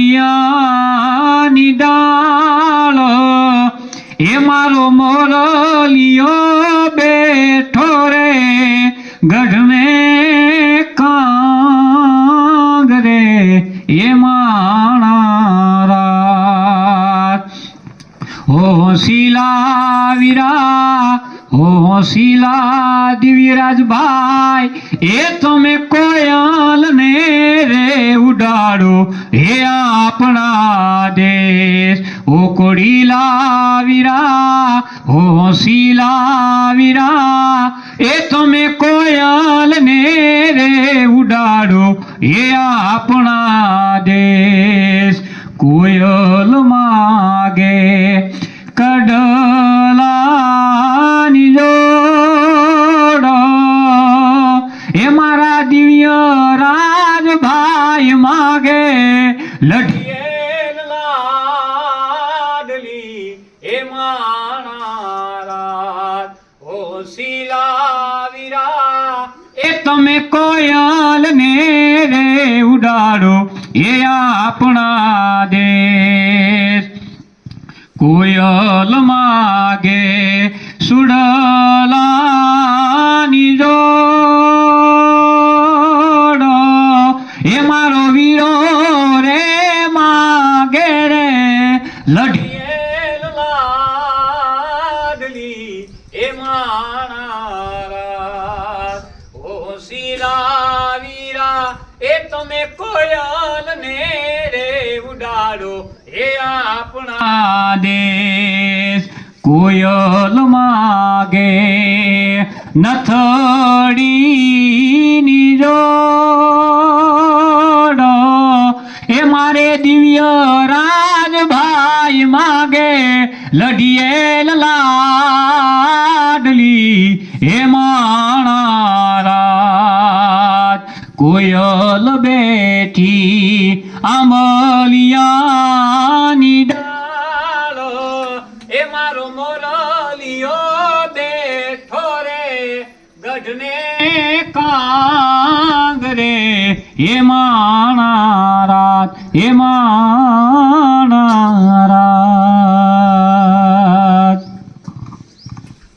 આંબલિયાની ડાળ એ મારો મોરલિયો બેઠો રે ગઢને કાંગરે એ માણારા હોશીલા વીરા હોશીલા દિવ્યરાજ ભાઈ એ તમે કોયલ ને રે ઉડાડો હે આપણા દેશ ઓ કોડીલા વીરા હોશીલા વીરા એ તમે કોયલ ને રે ઉડાડો હે આપણા દેશ કોયલ માગે કડલાની જોડ એ મારા દિવ્ય રાજભાઈ માગે લઢિયેલ લાડલી એ માણારાજ હોશીલા વીરા એ તમે કોયલ ને રે ઉડાડો એ આપણા દેશ કોયલ માગે સુડલાની જોડ એ મારો વીરો રે માગે રે લઢિયેલ લાડલી એ માણારા હોશીલા વીરા એ તમે કોયલ ને રે ઉડાડો એ આપણા દેશ કોયલ માગે નથડીની જોડ એ મારે દિવ્ય રાજભાઈ માગે લઢિયેલ લાડલી એ માણારાજ કોયલ બેઠી આંબલિયાની ડાળ એ મારો મોરલિયો બેઠો રે ગઢને કાંગરે એમાં